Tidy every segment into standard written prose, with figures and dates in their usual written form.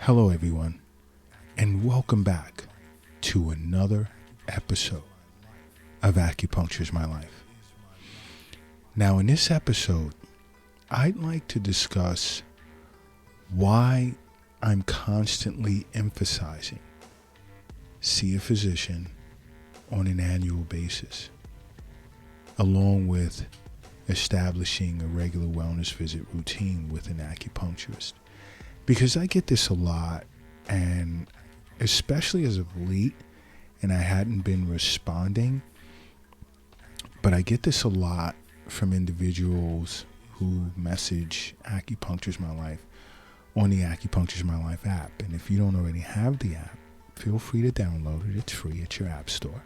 Hello, everyone, and welcome back to another episode of Acupuncture is My Life. Now, in this episode, I'd like to discuss why I'm constantly emphasizing see a physician on an annual basis, along with establishing a regular wellness visit routine with an acupuncturist. Because I get this a lot, and especially as of late, and I hadn't been responding, but I get this a lot from individuals who message Acupuncture is My Life on the Acupuncture is My Life app. And if you don't already have the app, feel free to download it. It's free at your app store.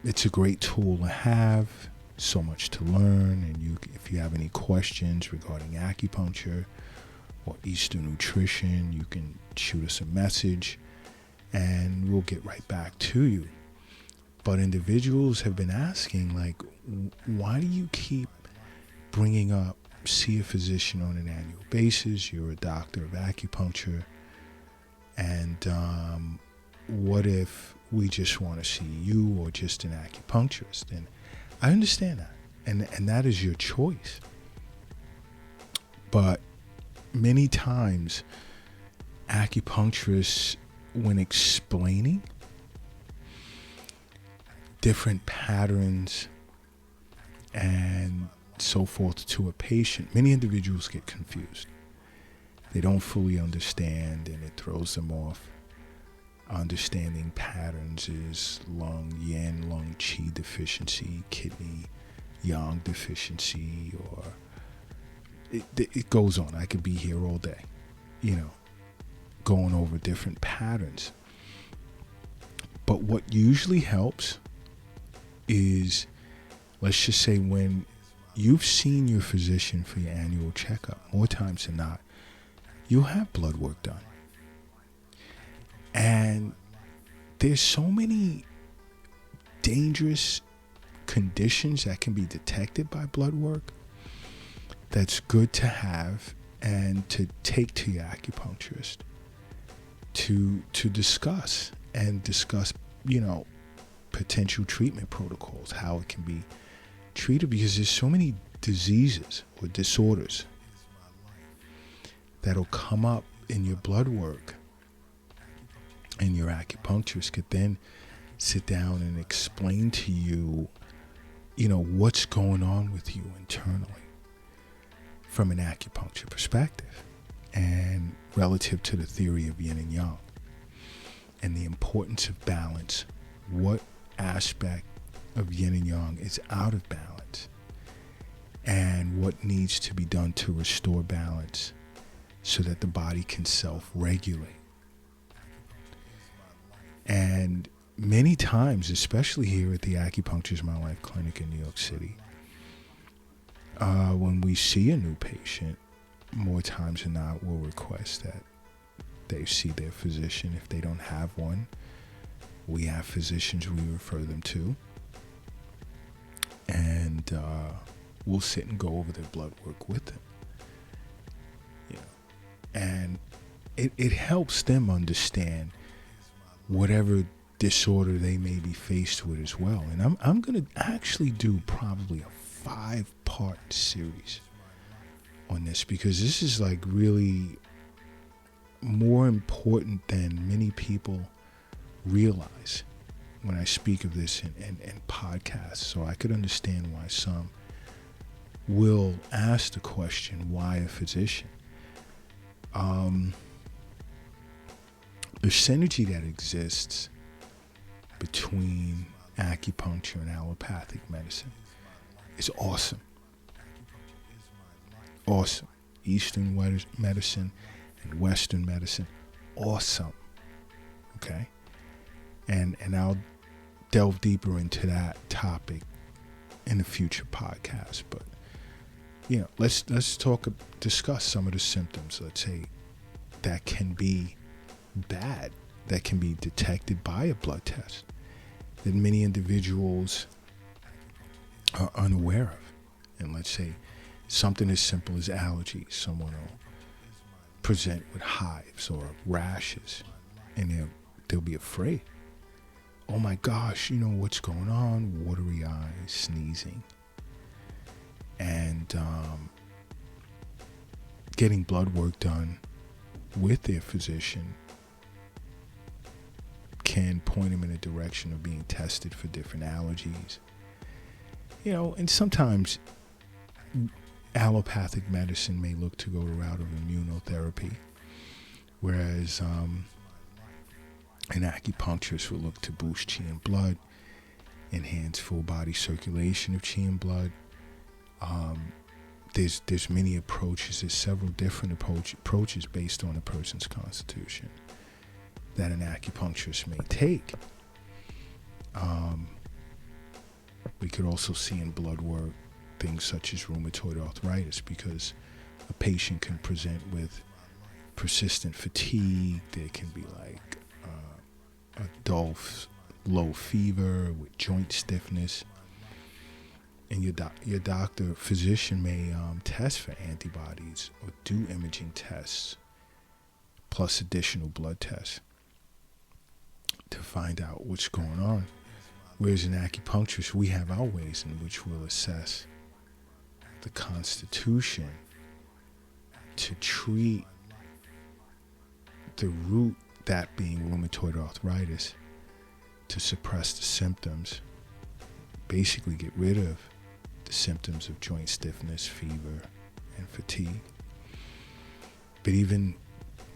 It's a great tool to have. So much to learn, and if you have any questions regarding acupuncture or Eastern nutrition, you can shoot us a message and we'll get right back to you. But individuals have been asking, like, why do you keep bringing up see a physician on an annual basis? You're a doctor of acupuncture, and what if we just want to see you or just an acupuncturist? And I understand that, and that is your choice. But many times, acupuncturists, when explaining different patterns and so forth to a patient, many individuals get confused. They don't fully understand, and it throws them off. Understanding patterns is lung yin, lung qi deficiency, kidney yang deficiency, or it goes on. I could be here all day, going over different patterns. But what usually helps is, let's just say, when you've seen your physician for your annual checkup, more times than not, you'll have blood work done. And there's so many dangerous conditions that can be detected by blood work that's good to have and to take to your acupuncturist to discuss potential treatment protocols, how it can be treated, because there's so many diseases or disorders that'll come up in your blood work. And your acupuncturist could then sit down and explain to you, what's going on with you internally from an acupuncture perspective, and relative to the theory of yin and yang and the importance of balance. What aspect of yin and yang is out of balance, and what needs to be done to restore balance so that the body can self-regulate. And many times, especially here at the Acupuncture is My Life clinic in New York City, when we see a new patient, more times than not, we'll request that they see their physician. If they don't have one, we have physicians we refer them to, and we'll sit and go over their blood work with them. And it helps them understand whatever disorder they may be faced with as well. And I'm going to actually do probably a 5-part series on this, because this is like really more important than many people realize when I speak of this in podcasts. So I could understand why some will ask the question, why a physician? The synergy that exists between acupuncture and allopathic medicine is awesome. Awesome. Eastern medicine and Western medicine, awesome. Okay? And I'll delve deeper into that topic in a future podcast. But, let's discuss some of the symptoms, let's say, that can be bad, that can be detected by a blood test, that many individuals are unaware of. And let's say something as simple as allergies. Someone will present with hives or rashes, and they'll be afraid. Oh my gosh, what's going on? Watery eyes, sneezing, and getting blood work done with their physician can point them in a direction of being tested for different allergies. And sometimes allopathic medicine may look to go the route of immunotherapy, whereas an acupuncturist will look to boost qi and blood, enhance full body circulation of qi and blood. There's many approaches. There's several different approaches based on a person's constitution that an acupuncturist may take. We could also see in blood work things such as rheumatoid arthritis, because a patient can present with persistent fatigue. There can be like a dull, low fever with joint stiffness. And your doctor, physician may test for antibodies or do imaging tests plus additional blood tests to find out what's going on. Whereas in acupuncturist, we have our ways in which we'll assess the constitution to treat the root, that being rheumatoid arthritis, to suppress the symptoms, basically get rid of the symptoms of joint stiffness, fever, and fatigue. But even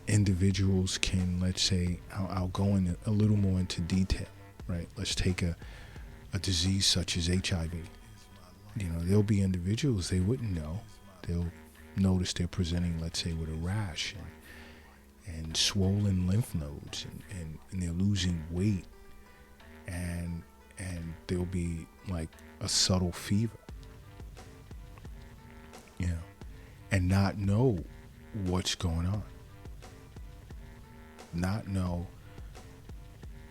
individuals can, let's say, I'll go in a little more into detail, right? Let's take a disease such as HIV. There'll be individuals, they wouldn't know. They'll notice they're presenting, let's say, with a rash and swollen lymph nodes, and they're losing weight, and there'll be like a subtle fever, and not know what's going on. Not know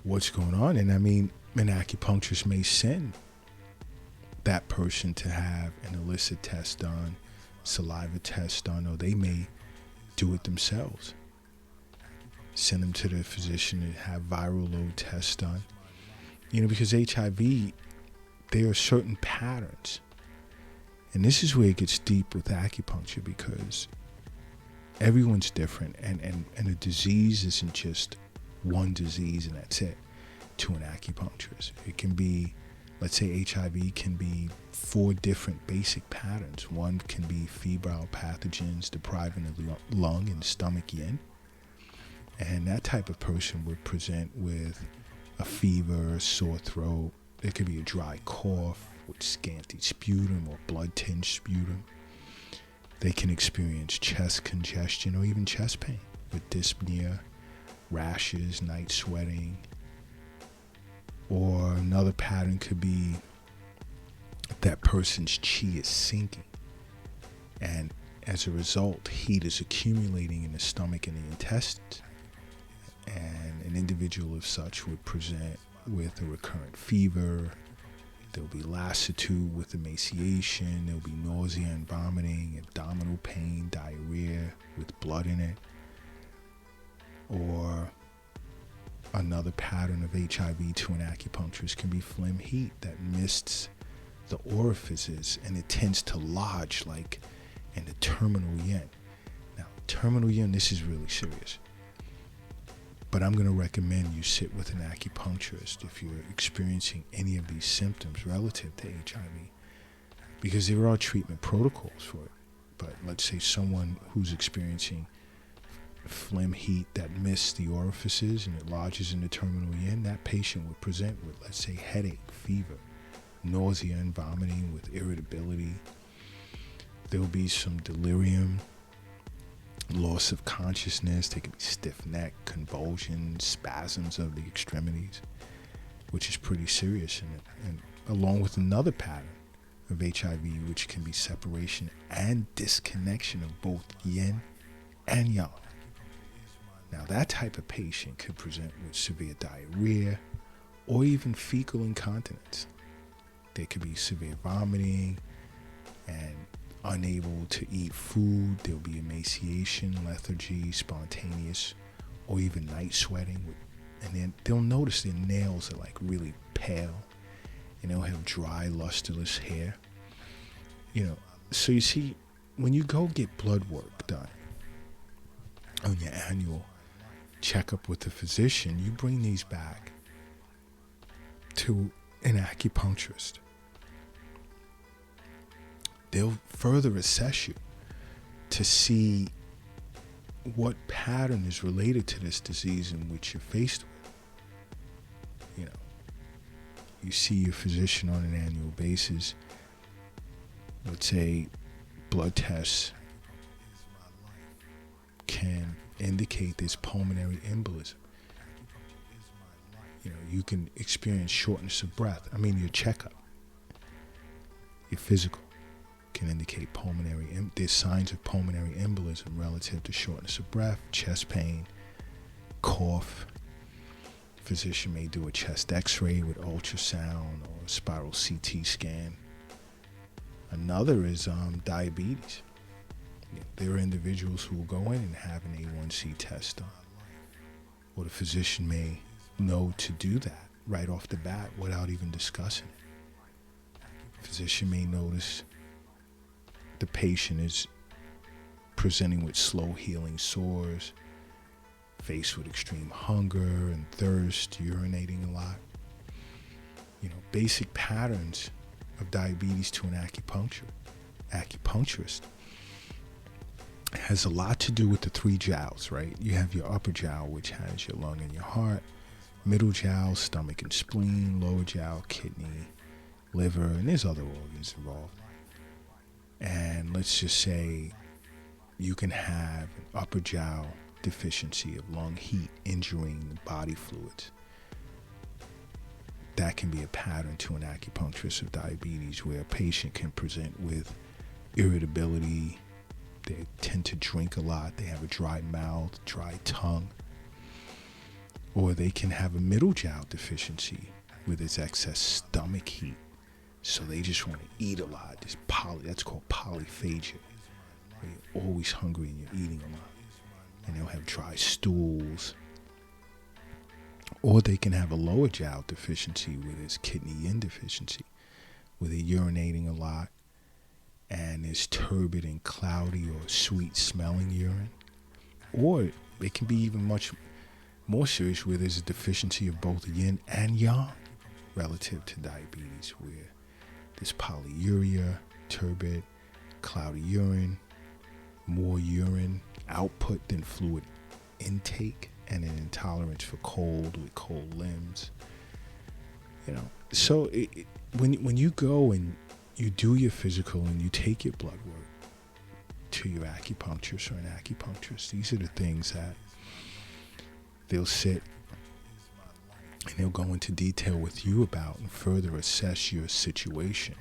what's going on. And I mean, an acupuncturist may send that person to have an illicit test done, saliva test done, or they may do it themselves. Send them to the physician to have viral load tests done. Because HIV, there are certain patterns. And this is where it gets deep with acupuncture, because everyone's different, and a disease isn't just one disease and that's it to an acupuncturist. It can be, let's say HIV can be 4 different basic patterns. One can be febrile pathogens depriving the lung and stomach yin. And that type of person would present with a fever, sore throat. There could be a dry cough with scanty sputum or blood-tinged sputum. They can experience chest congestion or even chest pain with dyspnea, rashes, night sweating. Or another pattern could be that person's chi is sinking, and as a result, heat is accumulating in the stomach and the intestines. And an individual of such would present with a recurrent fever. There'll be lassitude with emaciation. There'll be nausea and vomiting, abdominal pain, diarrhea with blood in it. Or another pattern of HIV to an acupuncturist can be phlegm heat that mists the orifices, and it tends to lodge like in the terminal yin. Now, terminal yin, this is really serious. But I'm going to recommend you sit with an acupuncturist if you're experiencing any of these symptoms relative to HIV, because there are treatment protocols for it. But let's say someone who's experiencing phlegm heat that mists the orifices and it lodges in the terminal yin, that patient would present with, let's say, headache, fever, nausea and vomiting with irritability. There'll be some delirium, loss of consciousness. There could be stiff neck, convulsions, spasms of the extremities, which is pretty serious. And along with another pattern of HIV, which can be separation and disconnection of both yin and yang. Now, that type of patient could present with severe diarrhea or even fecal incontinence. There could be severe vomiting and unable to eat food. There'll be emaciation, lethargy, spontaneous, or even night sweating. And then they'll notice their nails are like really pale, and they'll have dry, lusterless hair. So you see, when you go get blood work done on your annual checkup with the physician, you bring these back to an acupuncturist. They'll further assess you to see what pattern is related to this disease in which you're faced with. You see your physician on an annual basis. Let's say blood tests can indicate this pulmonary embolism. You can experience shortness of breath. Your checkup, your physical, can indicate there's signs of pulmonary embolism relative to shortness of breath, chest pain, cough. Physician may do a chest x-ray with ultrasound or a spiral CT scan. Another is diabetes. There are individuals who will go in and have an A1C test done. Or the physician may know to do that right off the bat without even discussing it. Physician may notice the patient is presenting with slow healing sores, faced with extreme hunger and thirst, urinating a lot. Basic patterns of diabetes to an acupuncturist has a lot to do with the three jowls, right? You have your upper jowl, which has your lung and your heart, middle jowl, stomach and spleen, lower jowl, kidney, liver, and there's other organs involved. And let's just say you can have an upper jowl deficiency of lung heat injuring the body fluids. That can be a pattern to an acupuncturist of diabetes, where a patient can present with irritability. They tend to drink a lot. They have a dry mouth, dry tongue. Or they can have a middle jowl deficiency with its excess stomach heat. So they just want to eat a lot. That's called polyphagia, where you're always hungry and you're eating a lot. And they'll have dry stools. Or they can have a lower jowl deficiency with its kidney yin deficiency, where they're urinating a lot and it's turbid and cloudy or sweet smelling urine. Or it can be even much more serious, where there's a deficiency of both yin and yang relative to diabetes, where there's polyuria, turbid, cloudy urine, more urine output than fluid intake, and an intolerance for cold with cold limbs. So when you go and you do your physical and you take your blood work to your acupuncturist or an acupuncturist, these are the things that they'll sit and they'll go into detail with you about and further assess your situation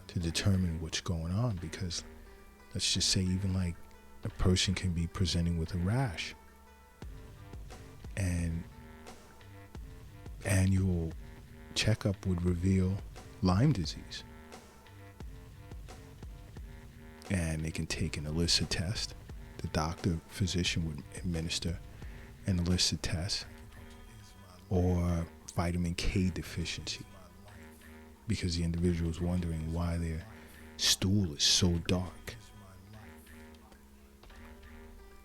to determine what's going on. Because let's just say even like a person can be presenting with a rash, and annual checkup would reveal Lyme disease. And they can take an illicit test. The physician would administer an illicit test, or vitamin K deficiency, because the individual is wondering why their stool is so dark.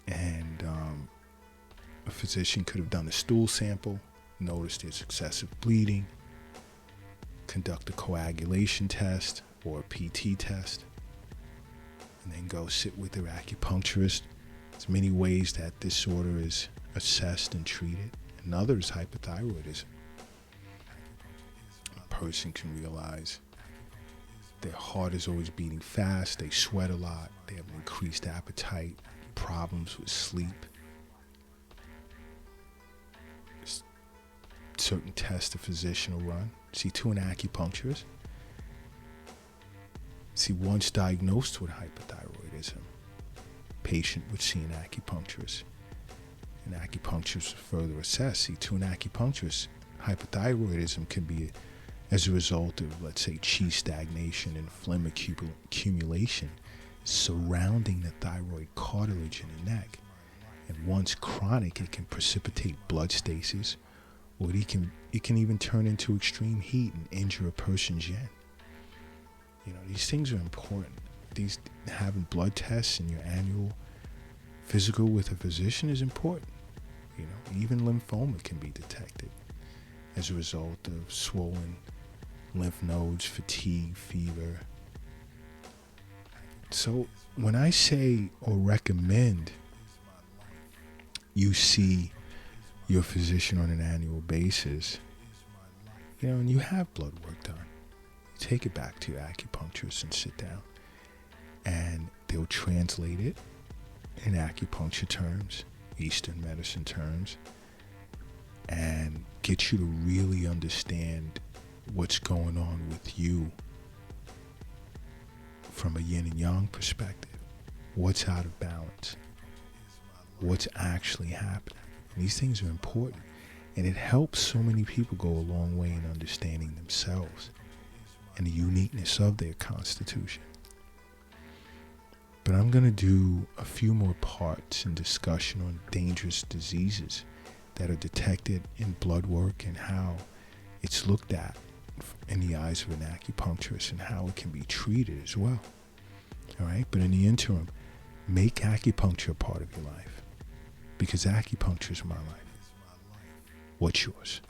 And a physician could have done a stool sample, noticed there's excessive bleeding, conduct a coagulation test or a PT test, and then go sit with their acupuncturist. There's many ways that this disorder is assessed and treated. Another is hypothyroidism. A person can realize their heart is always beating fast, they sweat a lot, they have an increased appetite, problems with sleep. Certain tests the physician will run. See, to an acupuncturist. See, once diagnosed with hypothyroidism, patient would see an acupuncturist. An acupuncturist would further assess. See, to an acupuncturist, hypothyroidism can be as a result of, let's say, qi stagnation and phlegm accumulation surrounding the thyroid cartilage in the neck. And once chronic, it can precipitate blood stasis, or it can even turn into extreme heat and injure a person's yin. These things are important. Having blood tests and your annual physical with a physician is important. Even lymphoma can be detected as a result of swollen lymph nodes, fatigue, fever. So when I say or recommend you see your physician on an annual basis, and you have blood work done, you take it back to your acupuncturist and sit down, and they'll translate it in acupuncture terms, Eastern medicine terms, and get you to really understand what's going on with you from a yin and yang perspective. What's out of balance? What's actually happening? And these things are important, and it helps so many people go a long way in understanding themselves and the uniqueness of their constitution. But I'm going to do a few more parts in discussion on dangerous diseases that are detected in blood work and how it's looked at in the eyes of an acupuncturist and how it can be treated as well. All right? But in the interim, make acupuncture a part of your life, because acupuncture is my life. What's yours?